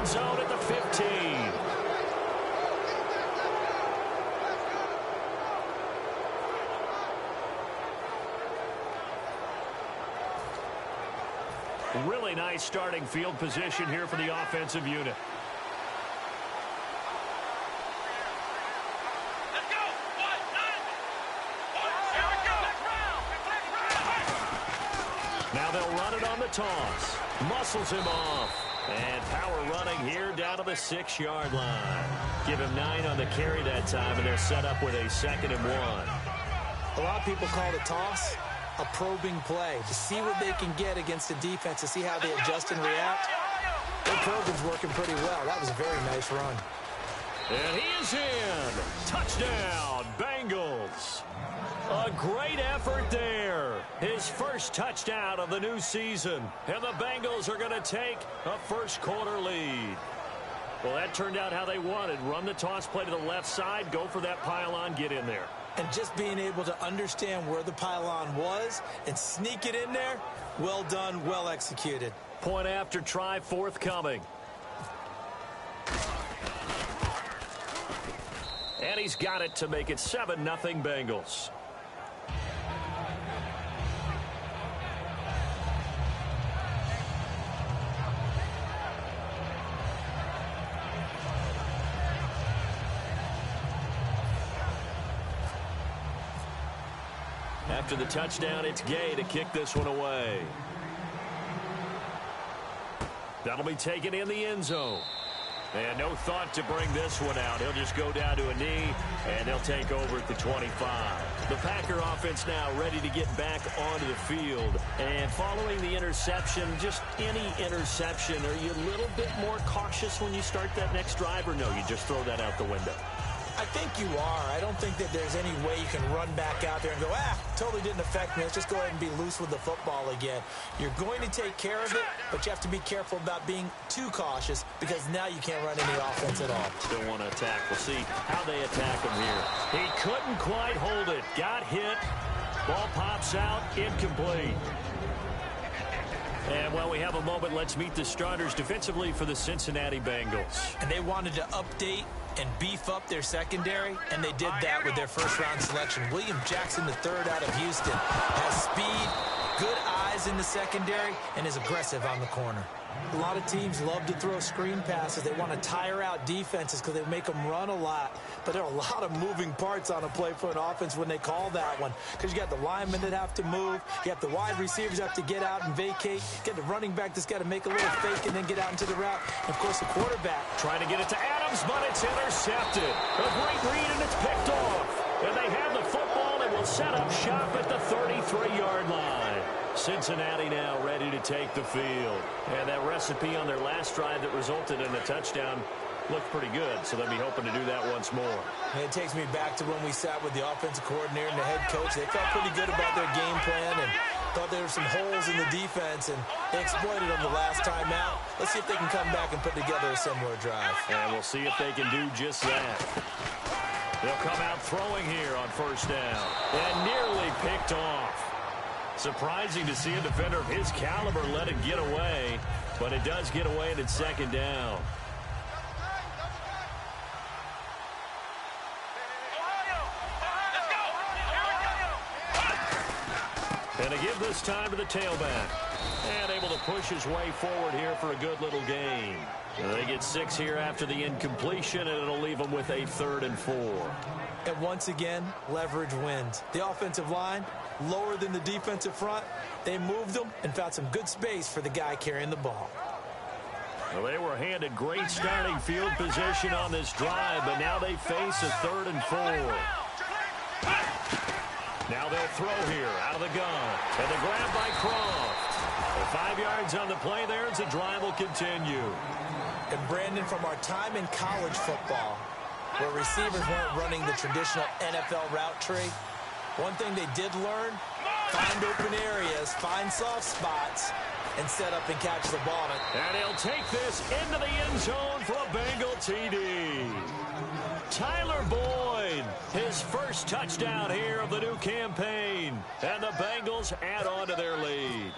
zone at the 15. Really nice starting field position here for the offensive unit. Now they'll run it on the toss. Muscles him off. And power running here down to the 6-yard line. Give him 9 on the carry that time, and they're set up with a 2nd and 1. A lot of people call the toss a probing play to see what they can get against the defense, to see how they adjust and react. Their probing's working pretty well. That was a very nice run. And he is in. Touchdown, Bengals. A great effort there. His first touchdown of the new season. And the Bengals are going to take a first-quarter lead. Well, that turned out how they wanted. Run the toss play to the left side, go for that pylon, get in there. And just being able to understand where the pylon was and sneak it in there, well done, well executed. Point after try forthcoming. And he's got it to make it 7-0 Bengals. After the touchdown, it's Gay to kick this one away. That'll be taken in the end zone. And no thought to bring this one out. He'll just go down to a knee, and they'll take over at the 25. The Packer offense now ready to get back onto the field. And following the interception, just any interception, are you a little bit more cautious when you start that next drive, or no, you just throw that out the window? I think you are. I don't think that there's any way you can run back out there and go, totally didn't affect me. Let's just go ahead and be loose with the football again. You're going to take care of it, but you have to be careful about being too cautious because now you can't run any offense at all. Still want to attack. We'll see how they attack him here. He couldn't quite hold it. Got hit. Ball pops out. Incomplete. And while we have a moment, let's meet the starters defensively for the Cincinnati Bengals. And they wanted to update and beef up their secondary, and they did that with their first-round selection. William Jackson III out of Houston has speed, good eyes in the secondary, and is aggressive on the corner. A lot of teams love to throw screen passes. They want to tire out defenses because they make them run a lot. But there are a lot of moving parts on a play for an offense when they call that one. Because you got the linemen that have to move. You have the wide receivers that have to get out and vacate. You get the running back that's got to make a little fake and then get out into the route. And, of course, the quarterback. Trying to get it to Adams, but it's intercepted. A great read, and it's picked off. And they have the football and will set up shop at the 33-yard line. Cincinnati now ready to take the field. And that recipe on their last drive that resulted in a touchdown looked pretty good, so they'll be hoping to do that once more. And it takes me back to when we sat with the offensive coordinator and the head coach. They felt pretty good about their game plan and thought there were some holes in the defense, and they exploited them the last time out. Let's see if they can come back and put together a similar drive. And we'll see if they can do just that. They'll come out throwing here on first down. And nearly picked off. Surprising to see a defender of his caliber let it get away, but it does get away and it's second down. And to give this time to the tailback. And able to push his way forward here for a good little gain. And they get 6 here after the incompletion, and it'll leave them with a 3rd and 4. And once again, leverage wins. The offensive line, lower than the defensive front. They moved them and found some good space for the guy carrying the ball. Well, they were handed great starting field position on this drive, but now they face a 3rd and 4. Now they'll throw here out of the gun. And the grab by Croft. 5 yards on the play there as the drive will continue. And Brandon, from our time in college football, where receivers weren't running the traditional NFL route tree, one thing they did learn, find open areas, find soft spots, and set up and catch the ball. And he'll take this into the end zone for a Bengal TD. Tyler Boyd, his first touchdown here of the new campaign. And the Bengals add on to their lead.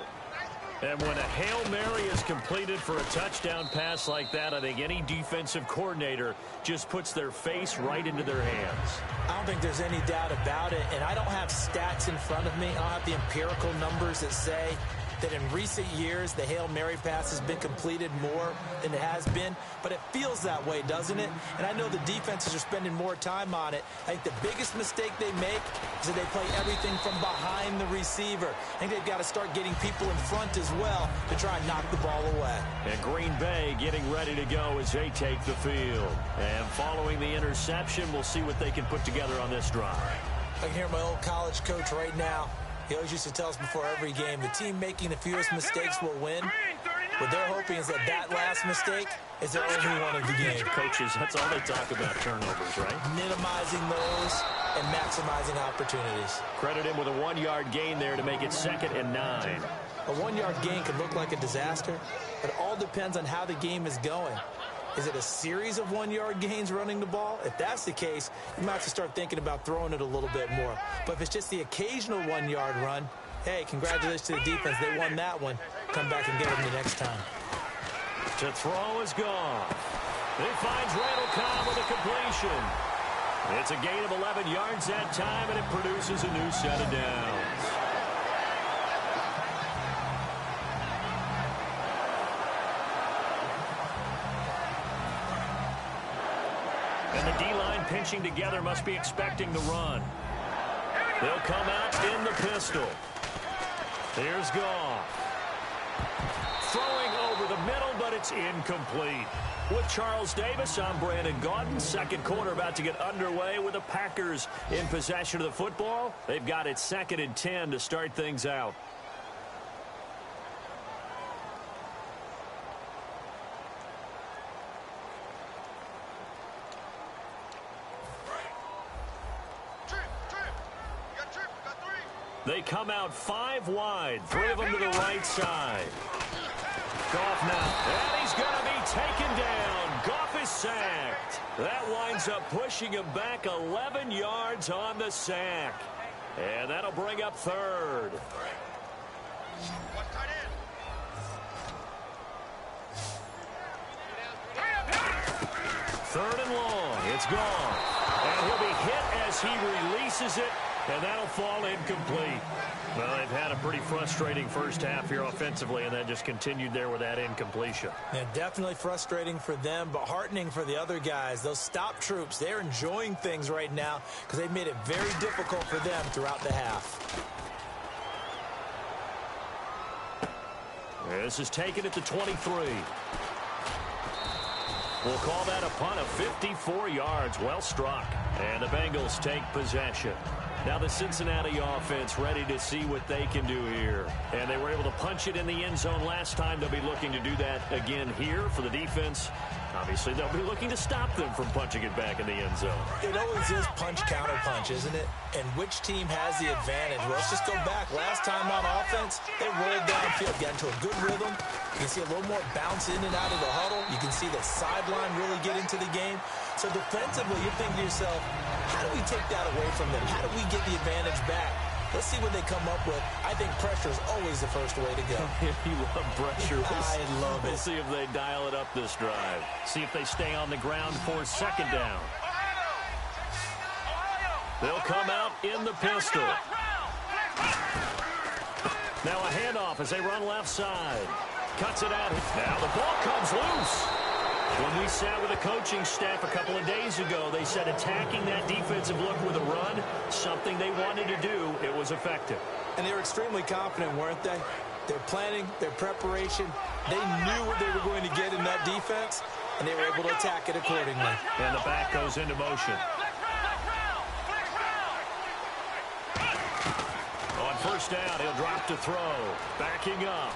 And when a Hail Mary is completed for a touchdown pass like that, I think any defensive coordinator just puts their face right into their hands. I don't think there's any doubt about it, and I don't have stats in front of me. I don't have the empirical numbers that say that in recent years the Hail Mary pass has been completed more than it has been, but it feels that way, doesn't it? And I know the defenses are spending more time on it. I think the biggest mistake they make is that they play everything from behind the receiver. I think they've got to start getting people in front as well to try and knock the ball away. And Green Bay getting ready to go as they take the field. And following the interception, we'll see what they can put together on this drive. I can hear my old college coach right now. He always used to tell us before every game, the team making the fewest mistakes will win. What they're hoping is that last mistake is their only one of the game. Coaches, that's all they talk about, turnovers, right? Minimizing those and maximizing opportunities. Credit him with a 1-yard gain there to make it 2nd and 9. A 1-yard gain can look like a disaster, but it all depends on how the game is going. Is it a series of 1-yard gains running the ball? If that's the case, you might have to start thinking about throwing it a little bit more. But if it's just the occasional 1-yard run, hey, congratulations to the defense. They won that one. Come back and get them the next time. To throw is gone. He finds Randall Cobb with a completion. It's a gain of 11 yards that time, and it produces a new set of downs. And the D-line pinching together must be expecting the run. They'll come out in the pistol. Here's Goff. Throwing over the middle, but it's incomplete. With Charles Davis, I'm Brandon Gaudin. Second quarter about to get underway with the Packers in possession of the football. They've got it 2nd and 10 to start things out. They come out 5 wide, 3 of them to the right side. Goff now, and he's going to be taken down. Goff is sacked. That winds up pushing him back 11 yards on the sack. And that'll bring up 3rd. 3rd and long. It's gone. And he'll be hit as he releases it. And that'll fall incomplete. Well, they've had a pretty frustrating first half here offensively, and that just continued there with that incompletion. Yeah, definitely frustrating for them, but heartening for the other guys. Those stop troops, they're enjoying things right now because they've made it very difficult for them throughout the half. This is taken at the 23. We'll call that a punt of 54 yards. Well struck. And the Bengals take possession. Now the Cincinnati offense ready to see what they can do here. And they were able to punch it in the end zone last time. They'll be looking to do that again here for the defense. Obviously, they'll be looking to stop them from punching it back in the end zone. It always is punch-counter-punch, isn't it? And which team has the advantage? Well, let's just go back. Last time on offense, they rolled downfield, got into a good rhythm. You can see a little more bounce in and out of the huddle. You can see the sideline really get into the game. So defensively, you're thinking to yourself, how do we take that away from them? How do we get the advantage back? Let's see what they come up with. I think pressure is always the first way to go. You love pressure. I love it. We'll see if they dial it up this drive. See if they stay on the ground for 2nd down. They'll come out in the pistol. Now a handoff as they run left side. Cuts it out. Now the ball comes loose. When we sat with the coaching staff a couple of days ago, they said attacking that defensive look with a run, something they wanted to do, it was effective. And they were extremely confident, weren't they? Their planning, their preparation, they knew what they were going to get in that defense, and they were able to attack it accordingly. And the back goes into motion. On 1st down, he'll drop to throw. Backing up.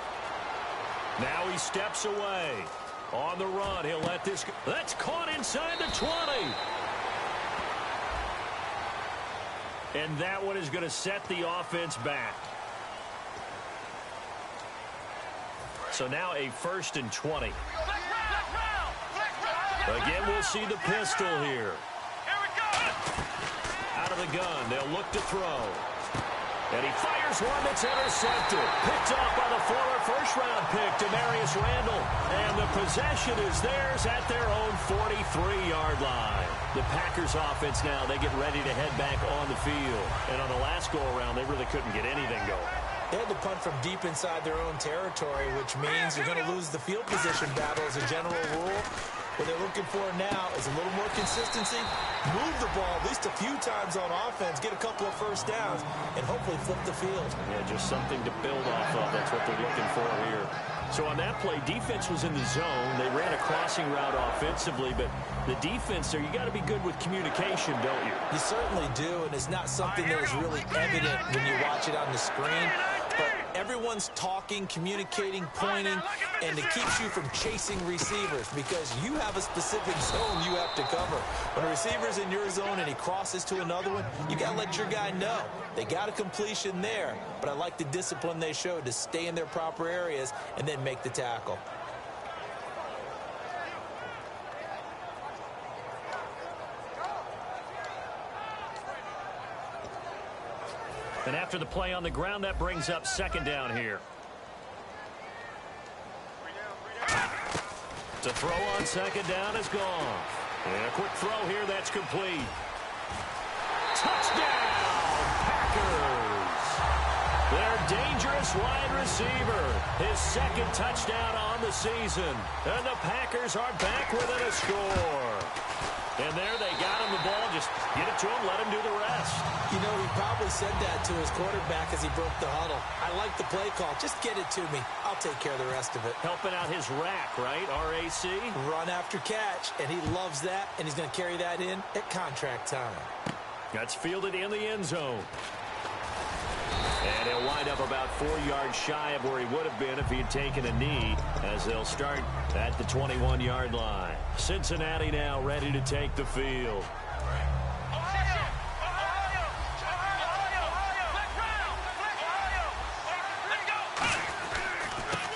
Now he steps away. On the run, he'll let this go. That's caught inside the 20. And that one is going to set the offense back. So now a 1st and 20. Again, we'll see the pistol here. Out of the gun, they'll look to throw. And he fires one that's intercepted. Picked up by the former first-round pick, Demarius Randall. And the possession is theirs at their own 43-yard line. The Packers offense now, they get ready to head back on the field. And on the last go-around, they really couldn't get anything going. They had to punt from deep inside their own territory, which means you're going to lose the field position battle as a general rule. What they're looking for now is a little more consistency, move the ball at least a few times on offense, get a couple of first downs, and hopefully flip the field. Yeah, just something to build off of. That's what they're looking for here. So on that play, defense was in the zone. They ran a crossing route offensively, but the defense there, you got to be good with communication, don't you? You certainly do, and it's not something that is really evident when you watch it on the screen. But everyone's talking, communicating, pointing, and it keeps you from chasing receivers because you have a specific zone you have to cover. When a receiver's in your zone and he crosses to another one, you got to let your guy know. They got a completion there, but I like the discipline they showed to stay in their proper areas and then make the tackle. And after the play on the ground, that brings up second down here. To throw on second down is gone. And a quick throw here, that's complete. Touchdown, Packers! Their dangerous wide receiver, his second touchdown on the season. And the Packers are back within a score. And there they got him the ball. Just get it to him, let him do the rest. You know, he probably said that to his quarterback as he broke the huddle. I like the play call. Just get it to me. I'll take care of the rest of it. Helping out his rack, right? RAC? Run after catch, and he loves that, and he's going to carry that in at contract time. That's fielded in the end zone. And he'll wind up about 4 yards shy of where he would have been if he had taken a knee, as they'll start at the 21-yard line. Cincinnati now ready to take the field.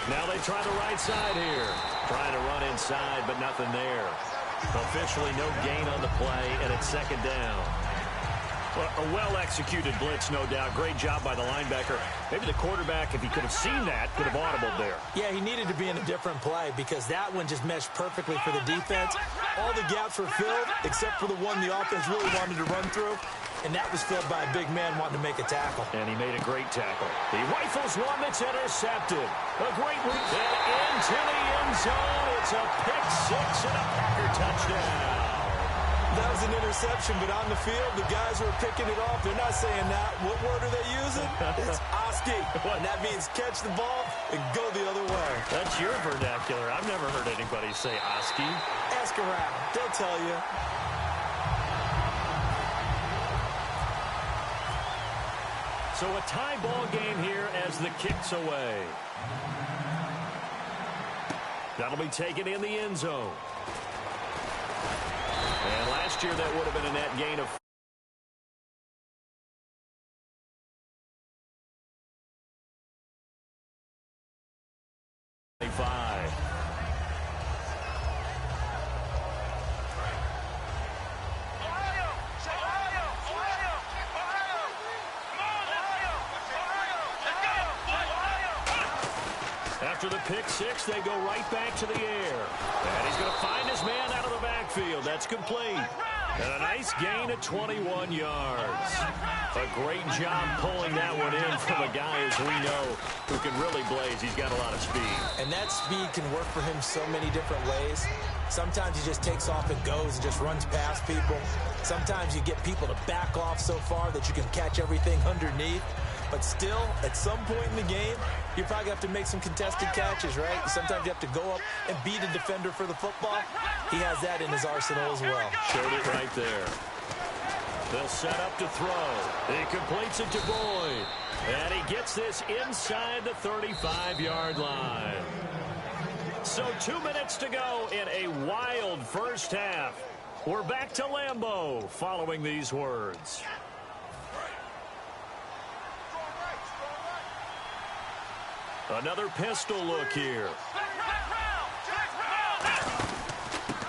Now they try the right side here. Trying to run inside, but nothing there. Officially no gain on the play, and it's second down. A well-executed blitz, no doubt. Great job by the linebacker. Maybe the quarterback, if he could have seen that, could have audibled there. Yeah, he needed to be in a different play because that one just meshed perfectly for the defense. All the gaps were filled except for the one the offense really wanted to run through, and that was filled by a big man wanting to make a tackle. And he made a great tackle. He rifles one that's intercepted. A great reach into the end zone. It's a pick six and a Packer touchdown. That was an interception, but on the field, the guys who are picking it off, they're not saying that. What word are they using? It's Oski. And that means catch the ball and go the other way. That's your vernacular. I've never heard anybody say Oski. Ask around. They'll tell you. So a tie ball game here as the kick's away. That'll be taken in the end zone. And last year that would have been a net gain of 5. After the pick six, they go right back to the air. And he's going to find his man out of the backfield. That's complete. And a nice gain of 21 yards. A great job pulling that one in from a guy, as we know, who can really blaze. He's got a lot of speed. And that speed can work for him so many different ways. Sometimes he just takes off and goes and just runs past people. Sometimes you get people to back off so far that you can catch everything underneath. But still, at some point in the game, you probably have to make some contested catches, right? Sometimes you have to go up and beat a defender for the football. He has that in his arsenal as well. Showed it right there. They'll set up to throw. He completes it to Boyd. And he gets this inside the 35-yard line. So 2 minutes to go in a wild first half. We're back to Lambeau following these words. Another pistol look here.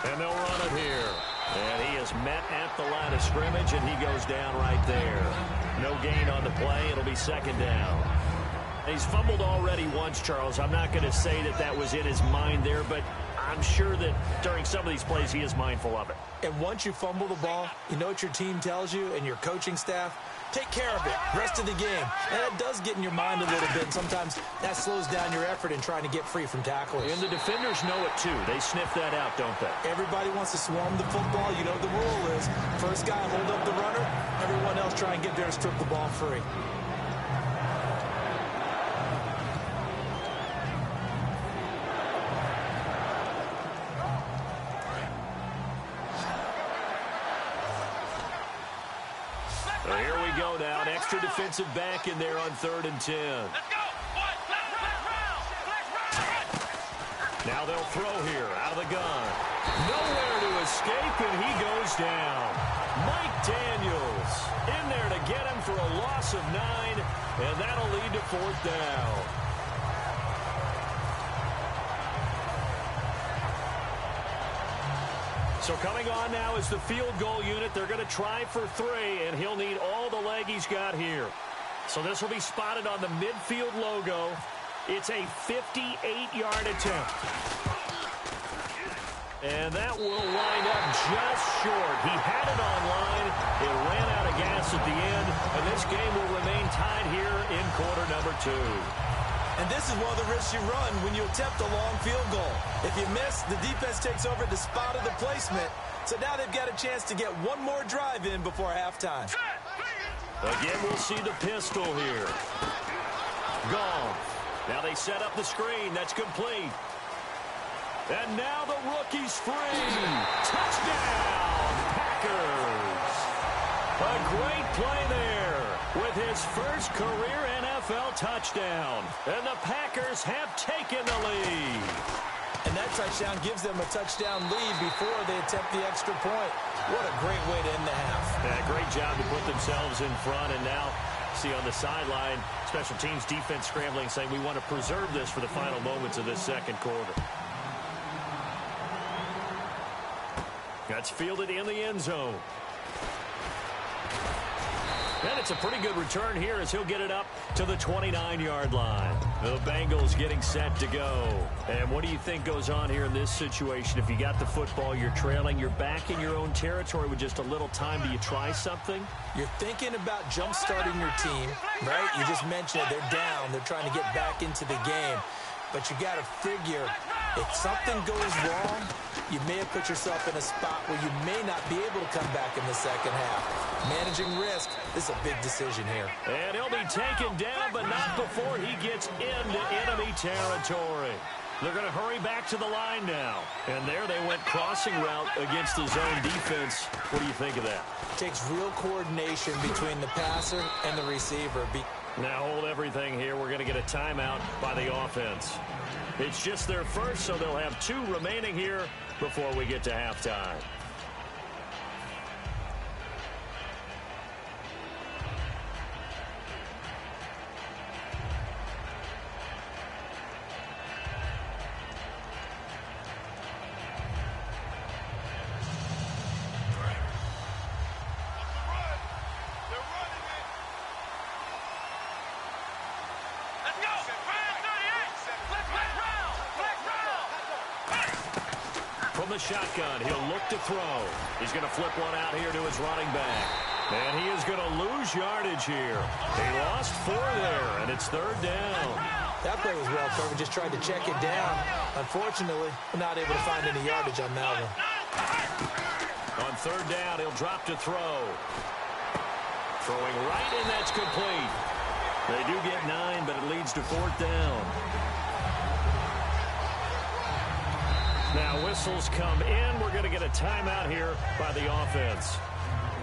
And they'll run it here. And he is met at the line of scrimmage, and he goes down right there. No gain on the play. It'll be second down. He's fumbled already once, Charles. I'm not going to say that that was in his mind there, but I'm sure that during some of these plays he is mindful of it. And once you fumble the ball, you know what your team tells you and your coaching staff? Take care of it, rest of the game. And it does get in your mind a little bit, and sometimes that slows down your effort in trying to get free from tacklers. And the defenders know it too. They sniff that out, don't they? Everybody wants to swarm the football. You know what the rule is. First guy hold up the runner, everyone else try and get there and strip the ball free. So here we go now. An extra defensive back in there on 3rd and 10. Let's go. Now they'll throw here out of the gun. Nowhere to escape, and he goes down. Mike Daniels in there to get him for a loss of 9, and that'll lead to 4th down. So coming on now is the field goal unit. They're going to try for 3, and he'll need all the leg he's got here. So this will be spotted on the midfield logo. It's a 58-yard attempt. And that will wind up just short. He had it on line. It ran out of gas at the end, and this game will remain tied here in quarter number 2. And this is one of the risks you run when you attempt a long field goal. If you miss, the defense takes over the spot of the placement. So now they've got a chance to get one more drive in before halftime. Again, we'll see the pistol here. Gone. Now they set up the screen. That's complete. And now the rookie's free. Touchdown, Packers. A great play there with his first career NFL touchdown. And the Packers have taken the lead. And that touchdown gives them a touchdown lead before they attempt the extra point. What a great way to end the half. Yeah, great job to put themselves in front. And now, see on the sideline, special teams defense scrambling, saying we want to preserve this for the final moments of this second quarter. That's fielded in the end zone. And it's a pretty good return here as he'll get it up to the 29-yard line. The Bengals getting set to go. And what do you think goes on here in this situation? If you got the football, you're trailing, you're back in your own territory with just a little time. Do you try something? You're thinking about jump-starting your team, right? You just mentioned it. They're down. They're trying to get back into the game. But you got to figure, if something goes wrong, you may have put yourself in a spot where you may not be able to come back in the second half. Managing risk, this is a big decision here. And he'll be taken down, but not before he gets into enemy territory. They're going to hurry back to the line now. And there they went crossing route against the zone defense. What do you think of that? Takes real coordination between the passer and the receiver. Now hold everything here. We're going to get a timeout by the offense. It's just their first, so they'll have 2 remaining here before we get to halftime. The shotgun. He'll look to throw. He's going to flip one out here to his running back. And he is going to lose yardage here. He lost 4 there, and it's 3rd down. That play was well covered. Just tried to check it down. Unfortunately, we're not able to find any yardage on that one. On 3rd down, he'll drop to throw. Throwing right, and that's complete. They do get 9, but it leads to 4th down. Now whistles come in. We're going to get a timeout here by the offense.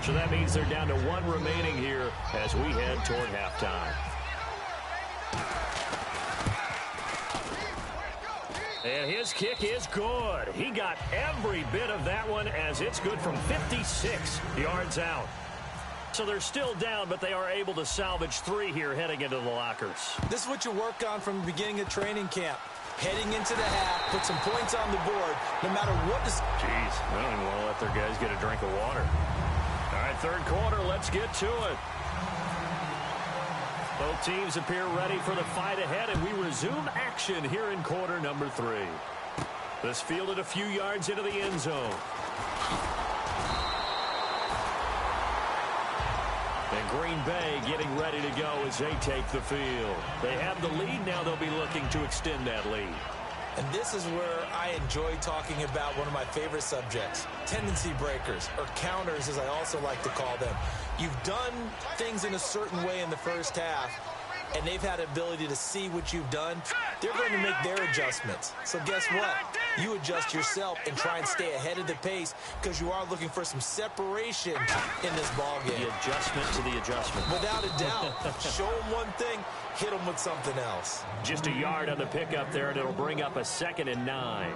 So that means they're down to 1 remaining here as we head toward halftime. And his kick is good. He got every bit of that one as it's good from 56 yards out. So they're still down, but they are able to salvage 3 here heading into the lockers. This is what you work on from the beginning of training camp. Heading into the half, put some points on the board, no matter what. Jeez, I don't even want to let their guys get a drink of water. All right, 3rd quarter, let's get to it. Both teams appear ready for the fight ahead, and we resume action here in quarter number 3. This fielded a few yards into the end zone. And Green Bay getting ready to go as they take the field. They have the lead. Now they'll be looking to extend that lead. And this is where I enjoy talking about one of my favorite subjects, tendency breakers, or counters as I also like to call them. You've done things in a certain way in the first half, and they've had the ability to see what you've done. They're going to make their adjustments. So guess what? You adjust yourself and try and stay ahead of the pace because you are looking for some separation in this ball game. The adjustment to the adjustment. Without a doubt. Show them one thing, hit them with something else. Just a yard on the pickup there, and it'll bring up a 2nd and 9.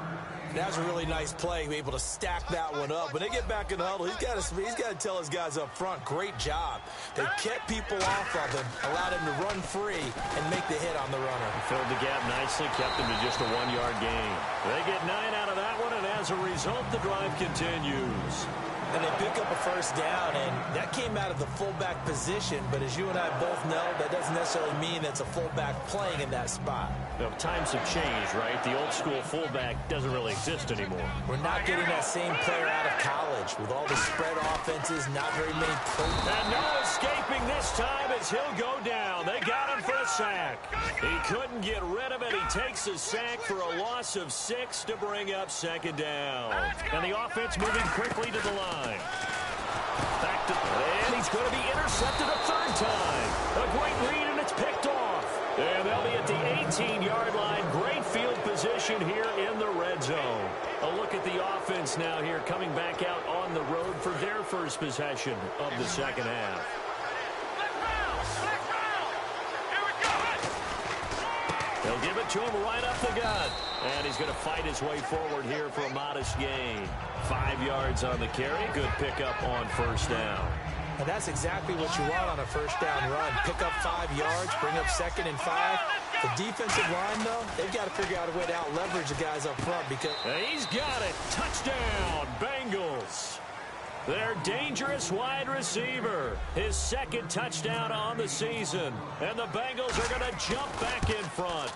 That's a really nice play, be able to stack that one up. When they get back in the huddle, he's got to tell his guys up front, great job. They kept people off of him, allowed him to run free, and make the hit on the runner. Filled the gap nicely, kept him to just a 1-yard gain. They get 9 out of that one, and as a result, the drive continues. And they pick up a first down, and that came out of the fullback position. But as you and I both know, that doesn't necessarily mean it's a fullback playing in that spot. You know, times have changed, right? The old school fullback doesn't really exist anymore. We're not getting that same player out of college with all the spread offenses, not very many pro. And no escaping this time as he'll go down. They got him for a sack. He couldn't get rid of it. He takes a sack for a loss of 6 to bring up 2nd down. And the offense moving quickly to the line. Back to, and he's going to be intercepted a 3rd time. A great read, and it's picked off. And they'll be at the 18-yard line. Great field position here in the red zone. A look at the offense now here, coming back out on the road for their first possession of the second half. They'll give it to him right up the gut. And he's going to fight his way forward here for a modest gain. 5 yards on the carry. Good pickup on first down. And that's exactly what you want on a first down run. Pick up 5 yards, bring up 2nd and 5. The defensive line, though, they've got to figure out a way to out-leverage the guys up front because... And he's got it. Touchdown, Bengals. Their dangerous wide receiver. His 2nd touchdown on the season. And the Bengals are going to jump back in front.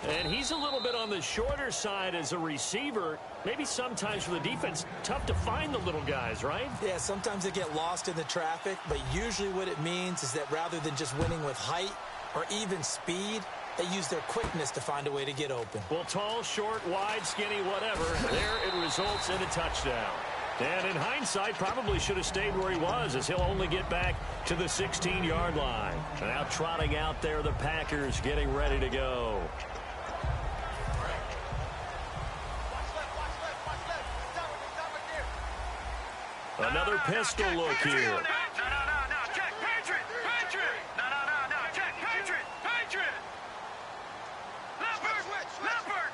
And he's a little bit on the shorter side as a receiver. Maybe sometimes for the defense, tough to find the little guys, right? Yeah, sometimes they get lost in the traffic, but usually what it means is that rather than just winning with height or even speed, they use their quickness to find a way to get open. Well, tall, short, wide, skinny, whatever, there it results in a touchdown. And in hindsight, probably should have stayed where he was as he'll only get back to the 16-yard line. Now trotting out there, the Packers getting ready to go. Another pistol look here. Check, Patriot! Check, Patriot! Leopard!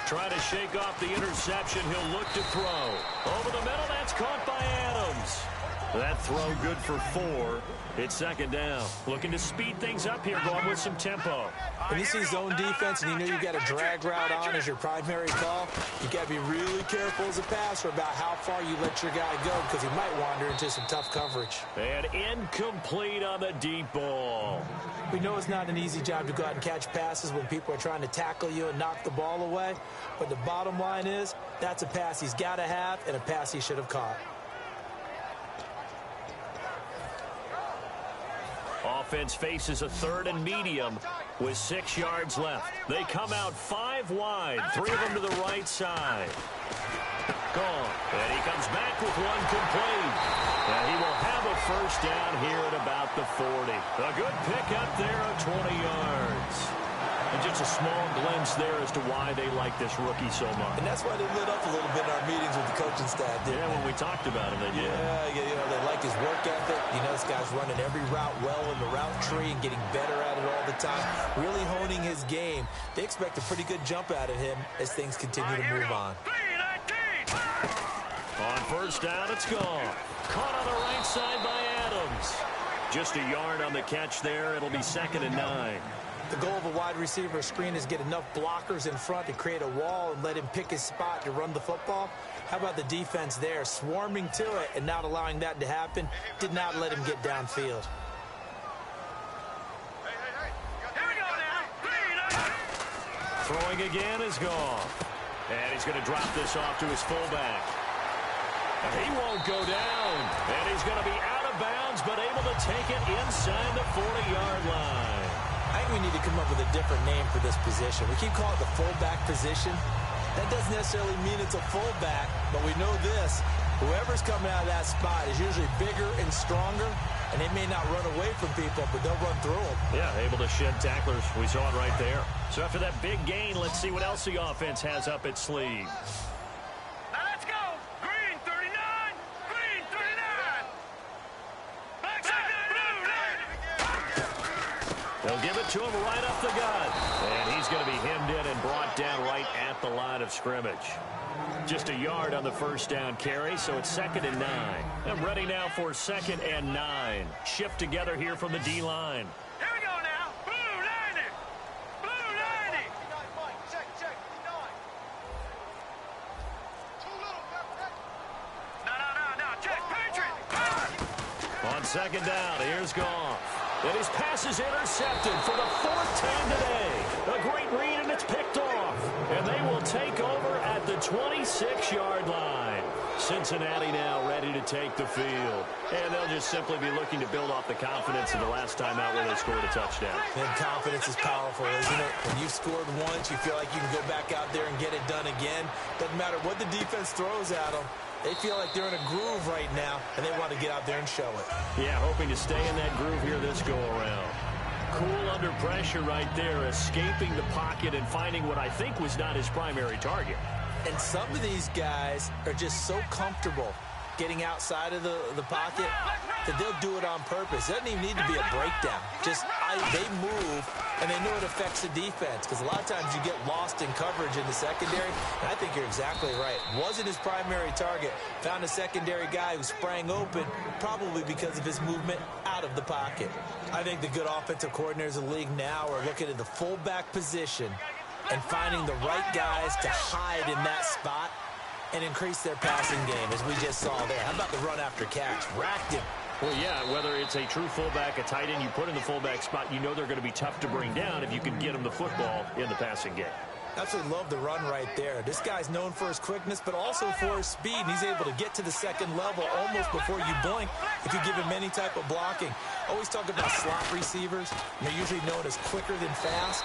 Trying to shake off the interception. He'll look to throw. Over the middle, that's caught by Adams. That throw good for 4. It's 2nd down. Looking to speed things up here, going with some tempo. When you see zone defense and you know you've got a drag route on as your primary call, you got to be really careful as a passer about how far you let your guy go because he might wander into some tough coverage. And incomplete on the deep ball. We know it's not an easy job to go out and catch passes when people are trying to tackle you and knock the ball away, but the bottom line is that's a pass he's got to have and a pass he should have caught. Offense faces a 3rd and medium with 6 yards left. They come out 5 wide, 3 of them to the right side. Gone. And he comes back with 1 complete. And he will have a first down here at about the 40. A good pickup there of 20 yards. And just a small glimpse there as to why they like this rookie so much. And that's why they lit up a little bit in our meetings with the coaching staff. Yeah, when we talked about him, they did. Yeah, you know, they like his work ethic. You know, this guy's running every route well in the route tree and getting better at it all the time. Really honing his game. They expect a pretty good jump out of him as things continue to move on. On first down, it's gone. Caught on the right side by Adams. Just a yard on the catch there. It'll be 2nd and 9. The goal of a wide receiver screen is get enough blockers in front to create a wall and let him pick his spot to run the football. How about the defense there, swarming to it and not allowing that to happen? Did not let him get downfield. Throwing again is gone. And he's going to drop this off to his fullback. And he won't go down. And he's going to be out of bounds, but able to take it inside the 40-yard line. I think we need to come up with a different name for this position. We keep calling it the fullback position. That doesn't necessarily mean it's a fullback, but we know this. Whoever's coming out of that spot is usually bigger and stronger, and they may not run away from people, but they'll run through them. Yeah, able to shed tacklers. We saw it right there. So after that big gain, let's see what else the offense has up its sleeve. Now let's go. Green 39. Green 39. Backside blue. They'll give it to him right up the gut. And he's going to be hemmed in and brought down right at the line of scrimmage. Just a yard on the first down carry, so it's 2nd and 9. I'm ready now for 2nd and 9. Shift together here from the D-line. Here we go now. Blue 90. Blue 90. Check. No. Check. Patriot. On 2nd down, here's Goff. And his pass is intercepted for the 4th time today. A great read, and it's picked off. And they will take over at the 26-yard line. Cincinnati now ready to take the field. And they'll just simply be looking to build off the confidence of the last time out where they scored a touchdown. And confidence is powerful, isn't it? When you've scored once, you feel like you can go back out there and get it done again. Doesn't matter what the defense throws at them. They feel like they're in a groove right now, and they want to get out there and show it. Yeah, hoping to stay in that groove here this go-around. Cool under pressure right there, escaping the pocket and finding what I think was not his primary target. And some of these guys are just so comfortable getting outside of the pocket that they'll do it on purpose. It doesn't even need to be a breakdown. Just they move, and they know it affects the defense, because a lot of times you get lost in coverage in the secondary, and I think you're exactly right. Wasn't his primary target. Found a secondary guy who sprang open, probably because of his movement out of the pocket. I think the good offensive coordinators in the league now are looking at the fullback position and finding the right guys to hide in that spot and increase their passing game, as we just saw there. How about the run after catch? Racked him. Well, yeah, whether it's a true fullback, a tight end you put in the fullback spot, you know they're going to be tough to bring down if you can get them the football in the passing game. Absolutely love the run right there. This guy's known for his quickness, but also for his speed. He's able to get to the second level almost before you blink if you give him any type of blocking. Always talk about slot receivers. They're usually known as quicker than fast.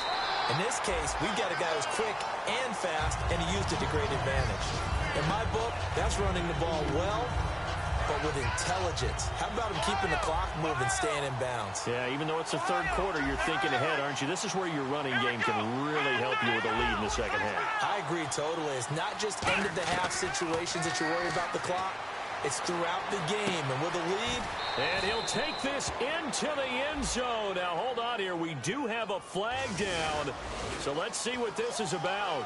In this case, we've got a guy who's quick and fast, and he used it to great advantage. In my book, that's running the ball well, but with intelligence. How about him keeping the clock moving, staying in bounds? Yeah, even though it's the third quarter, you're thinking ahead, aren't you? This is where your running game can really help you with a lead in the second half. I agree totally. It's not just end-of-the-half situations that you worry about the clock. It's throughout the game, and with a lead. And he'll take this into the end zone. Now, hold on here. We do have a flag down, so let's see what this is about.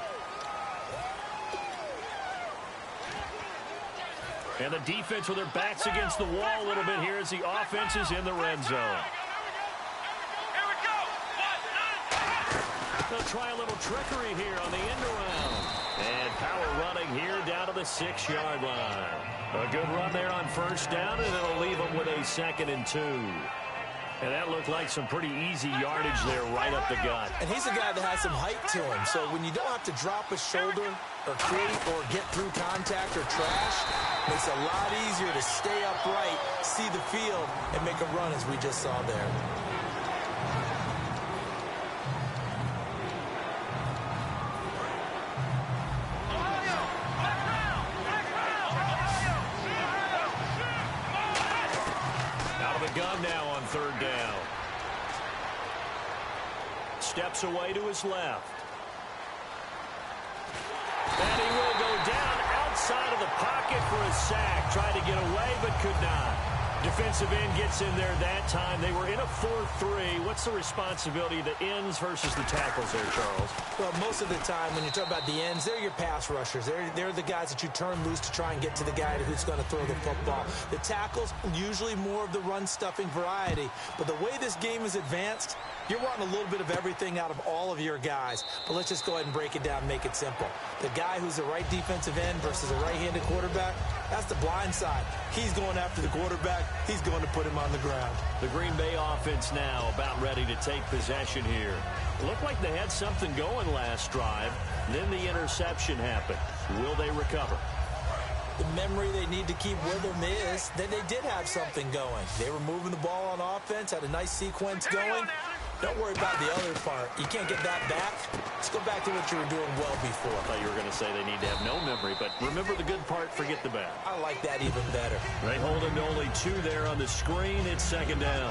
And the defense with their backs against the wall a little bit here as the offense is in the red zone. Here we go. They'll try a little trickery here on the end around. And power running here down to the 6-yard line. A good run there on first down, and it'll leave them with a 2nd and 2. And that looked like some pretty easy yardage there right up the gut. And he's a guy that has some height to him. So when you don't have to drop a shoulder or create or get through contact or trash, it makes it a lot easier to stay upright, see the field, and make a run as we just saw there. Gun now on 3rd down. Steps away to his left. And he will go down outside of the pocket for a sack. Tried to get away, but could not. Defensive end gets in there that time. They were in a 4-3. What's the responsibility of the ends versus the tackles there, Charles? Well, most of the time when you talk about the ends, they're your pass rushers. They're the guys that you turn loose to try and get to the guy who's going to throw the football. The tackles, usually more of the run-stuffing variety. But the way this game is advanced, you're wanting a little bit of everything out of all of your guys. But let's just go ahead and break it down and make it simple. The guy who's the right defensive end versus a right-handed quarterback, That's the blind side. He's going after the quarterback. He's going to put him on the ground. The Green Bay offense now about ready to take possession here. It looked like they had something going last drive. Then the interception happened. Will they recover? The memory they need to keep with them is that they did have something going. They were moving the ball on offense, had a nice sequence going. Don't worry about the other part. You can't get that back. Let's go back to what you were doing well before. I thought you were going to say they need to have no memory, but remember the good part, forget the bad. I like that even better. They hold him to only 2 there on the screen. It's second down.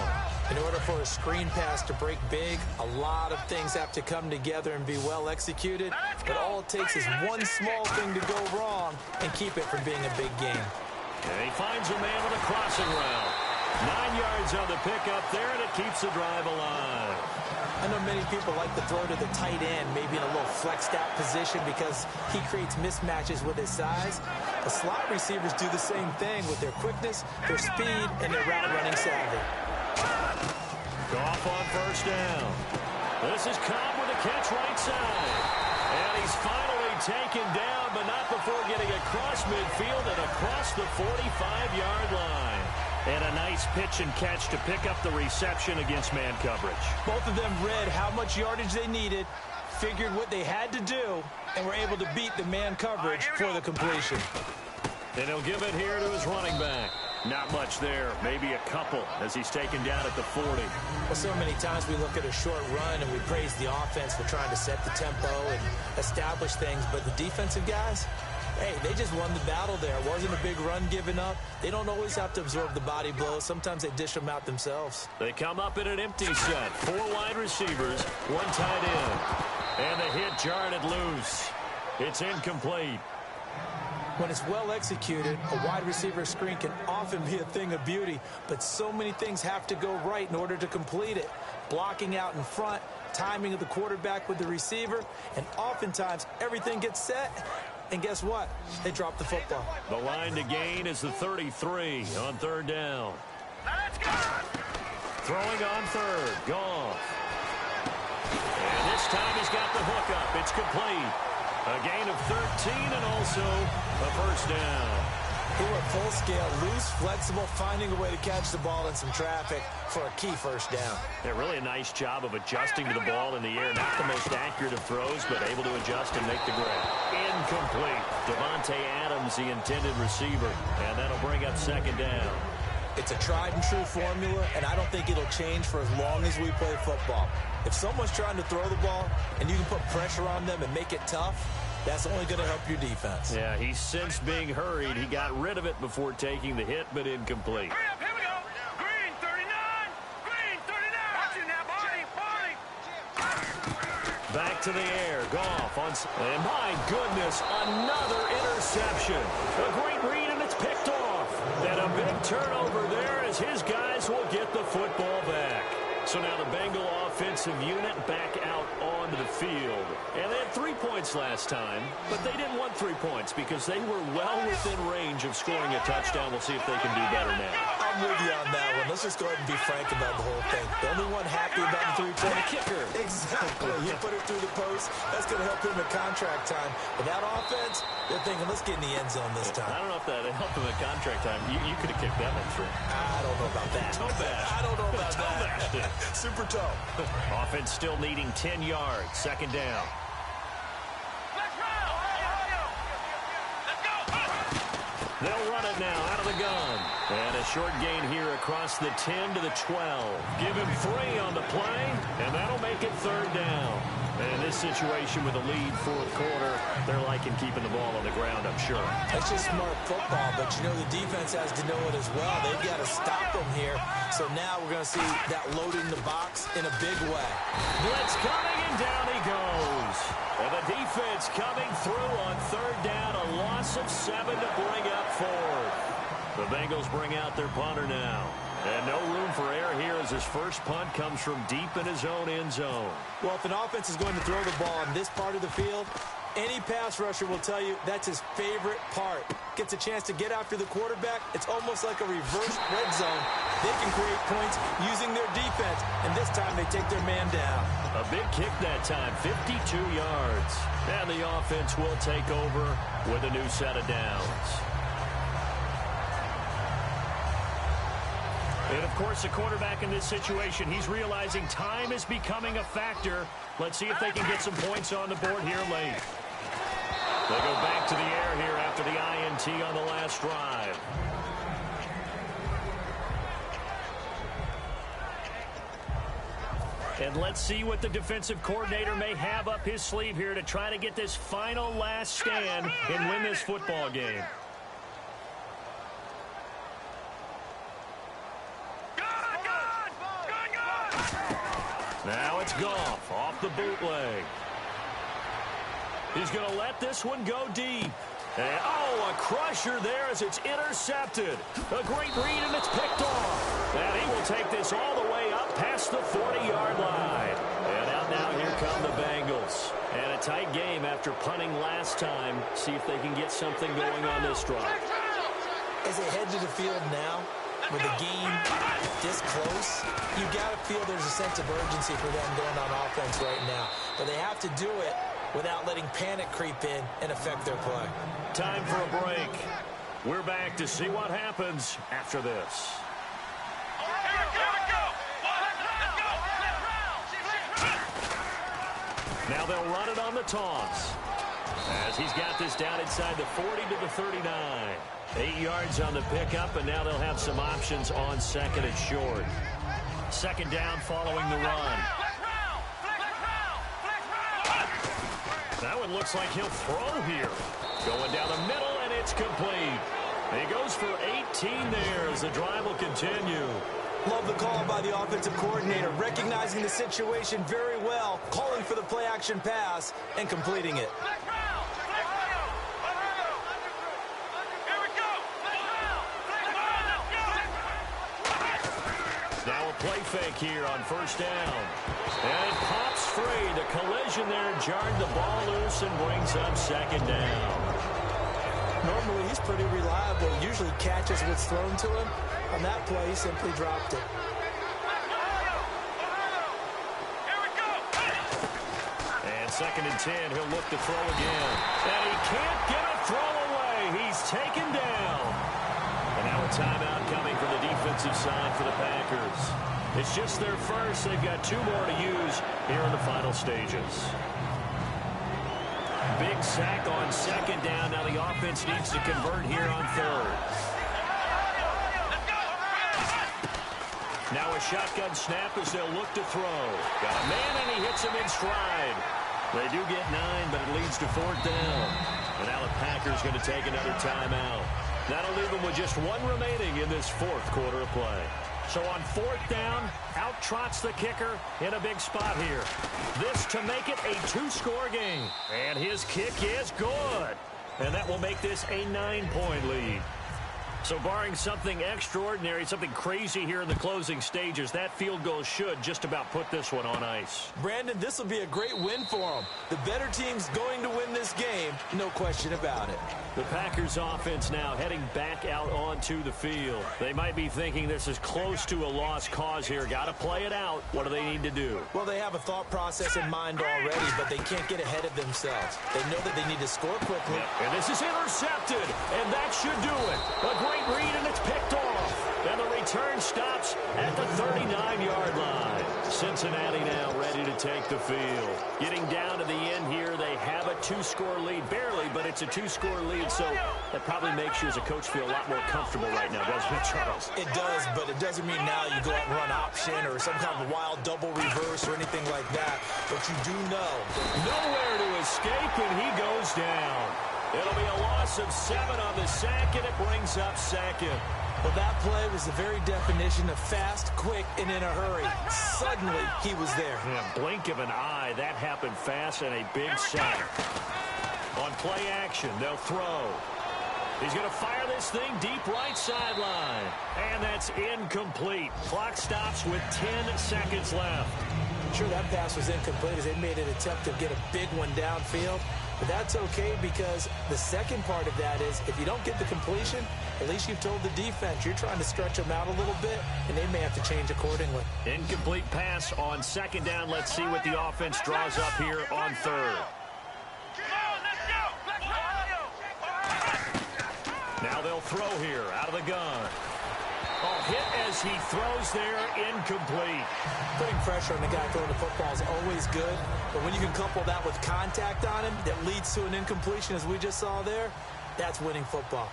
In order for a screen pass to break big, a lot of things have to come together and be well executed. But all it takes is one small thing to go wrong and keep it from being a big game. And he finds a man with a crossing route. 9 yards on the pickup there, and it keeps the drive alive. I know many people like to throw to the tight end, maybe in a little flexed out position because he creates mismatches with his size. The slot receivers do the same thing with their quickness, their speed, and their route running savvy. Goff on first down. This is Cobb with a catch right side. And he's finally taken down, but not before getting across midfield and across the 45-yard line. And a nice pitch and catch to pick up the reception against man coverage. Both of them read how much yardage they needed, figured what they had to do, and were able to beat the man coverage for the completion. And he'll give it here to his running back. Not much there, maybe a couple as he's taken down at the 40. Well, so many times we look at a short run and we praise the offense for trying to set the tempo and establish things, but the defensive guys, hey, they just won the battle there. It wasn't a big run given up. They don't always have to absorb the body blows. Sometimes they dish them out themselves. They come up in an empty set. 4 wide receivers, 1 tight end. And the hit jarred it loose. It's incomplete. When it's well executed, a wide receiver screen can often be a thing of beauty, but so many things have to go right in order to complete it. Blocking out in front, timing of the quarterback with the receiver, and oftentimes everything gets set, and guess what? They drop the football. The line to gain is the 33 on third down. Let's go! Throwing on third, Goff. And this time he's got the hook up. It's complete. A gain of 13 and also a first down. He went full scale, loose, flexible, finding a way to catch the ball in some traffic for a key first down. Yeah, really a nice job of adjusting to the ball in the air. Not the most accurate of throws, but able to adjust and make the grab. Incomplete. Devontae Adams, the intended receiver, and that'll bring up second down. It's a tried and true formula, and I don't think it'll change for as long as we play football. If someone's trying to throw the ball and you can put pressure on them and make it tough, that's only going to help your defense. Yeah, he's since being hurried. He got rid of it before taking the hit, but incomplete. Hurry up, here we go. Green 39. Green 39. Watch it now, Barney. Back to the air. Goff on... And my goodness, another interception. A great read, and it's picked off. And a big turnover there as his guys will get the football back. So now the Bengal offensive unit back out onto the field. And they had 3 points last time, but they didn't want 3 points because they were well within range of scoring a touchdown. We'll see if they can do better now. I'm with you on that one. Let's just go ahead and be frank about the whole thing. The only one happy about the three-point kicker. Exactly. He put it through the post. That's going to help him at contract time. But that offense, they're thinking, let's get in the end zone this time. I don't know if that helped him at contract time. You could have kicked that one through. I don't know about that. Toe bash. I don't know about Toe bashed it. that. Super toe. Offense still needing 10 yards. Second down. Let's roll. Let's go. They'll run it now out of the gun. And a short gain here across the 10 to the 12. Give him 3 on the play, and that'll make it third down. And in this situation with a lead fourth quarter, they're liking keeping the ball on the ground, I'm sure. That's just smart football, but you know the defense has to know it as well. They've got to stop them here. So now we're going to see that loading the box in a big way. Blitz coming, and down he goes. And the defense coming through on third down, a loss of 7 to bring up fourth. The Bengals bring out their punter now. And no room for error here as his first punt comes from deep in his own end zone. Well, if an offense is going to throw the ball on this part of the field, any pass rusher will tell you that's his favorite part. Gets a chance to get after the quarterback. It's almost like a reverse red zone. They can create points using their defense, and this time they take their man down. A big kick that time, 52 yards. And the offense will take over with a new set of downs. And, of course, the quarterback in this situation, he's realizing time is becoming a factor. Let's see if they can get some points on the board here late. They go back to the air here after the INT on the last drive. And let's see what the defensive coordinator may have up his sleeve here to try to get this final last stand and win this football game. Now it's Goff off the bootleg. He's going to let this one go deep. And, oh, a crusher there as it's intercepted. A great read, and it's picked off. And he will take this all the way up past the 40-yard line. And out now, here come the Bengals. And a tight game after punting last time. See if they can get something going on this drive. As they head to the field now, with the game this close, you got to feel there's a sense of urgency for them going on offense right now. But they have to do it without letting panic creep in and affect their play. Time for a break. We're back to see what happens after this. Now they'll run it on the toss. As he's got this down inside the 40 to the 39. 8 yards on the pickup, and now they'll have some options on second and short. Second down following the run. That one looks like he'll throw here. Going down the middle, and it's complete. He goes for 18 there as the drive will continue. Love the call by the offensive coordinator, recognizing the situation very well, calling for the play-action pass, and completing it. Now a play fake here on first down. And it pops free. The collision there jarred the ball loose and brings up second down. Normally, he's pretty reliable. Usually catches what's thrown to him. On that play, he simply dropped it. And second and 10, he'll look to throw again. And he can't get a throw away. He's taken down. And now a timeout coming from the defensive side for the Packers. It's just their first. They've got 2 more to use here in the final stages. Big sack on second down. Now the offense needs to convert here on third. Now a shotgun snap as they'll look to throw. Got a man, and he hits him in stride. They do get 9, but it leads to fourth down. And now the Packers going to take another timeout. That'll leave them with just 1 remaining in this fourth quarter of play. So on fourth down, out trots the kicker in a big spot here. This to make it a 2-score game. And his kick is good. And that will make this a 9-point lead. So barring something extraordinary, something crazy here in the closing stages, that field goal should just about put this one on ice. Brandon, this will be a great win for them. The better team's going to win this game, no question about it. The Packers offense now heading back out onto the field. They might be thinking this is close to a lost cause here. Got to play it out. What do they need to do? Well, they have a thought process in mind already, but they can't get ahead of themselves. They know that they need to score quickly. And this is intercepted, and that should do it. A great read, and it's picked off. And the return stops at the 39-yard line. Cincinnati now ready to take the field. Getting down to the end here, they have a 2-score lead. Barely, but it's a 2-score lead, so that probably makes you as a coach feel a lot more comfortable right now, doesn't it, Charles? It does, but it doesn't mean now you go out and run option or some kind of wild double reverse or anything like that. But you do know. Nowhere to escape, and he goes down. It'll be a loss of 7 on the sack, and it brings up second. Well, that play was the very definition of fast, quick, and in a hurry. Suddenly, he was there. Yeah, blink of an eye. That happened fast and a big sack. On play action, they'll throw. He's going to fire this thing deep right sideline. And that's incomplete. Clock stops with 10 seconds left. Sure, that pass was incomplete as they made an attempt to get a big one downfield. But that's okay because the second part of that is if you don't get the completion, at least you've told the defense you're trying to stretch them out a little bit, and they may have to change accordingly. Incomplete pass on second down. Let's see what the offense draws up here on third. Now they'll throw here out of the gun. Oh, hit as he throws there, incomplete. Putting pressure on the guy throwing the football is always good, but when you can couple that with contact on him that leads to an incompletion, as we just saw there, that's winning football.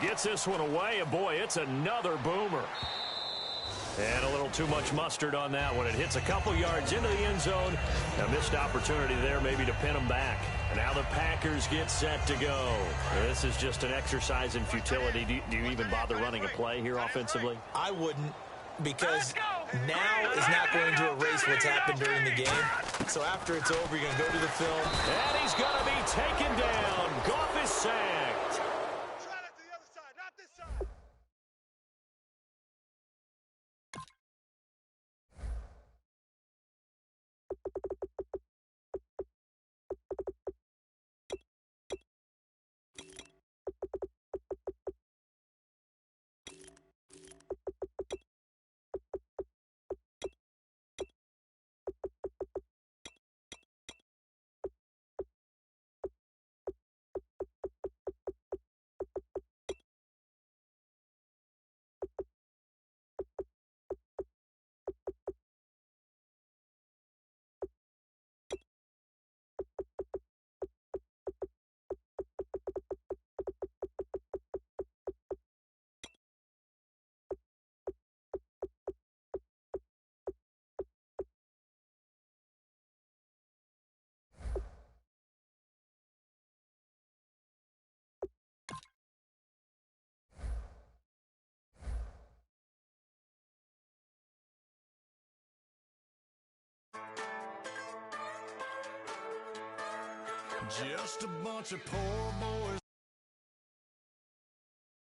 He gets this one away, and boy, it's another boomer. And a little too much mustard on that one. It hits a couple yards into the end zone. A missed opportunity there maybe to pin them back. And now the Packers get set to go. This is just an exercise in futility. Do you even bother running a play here offensively? I wouldn't, because now is not going to erase what's happened during the game. So after it's over, you're going to go to the film. And he's going to be taken down. Goff is sacked. Just a bunch of poor boys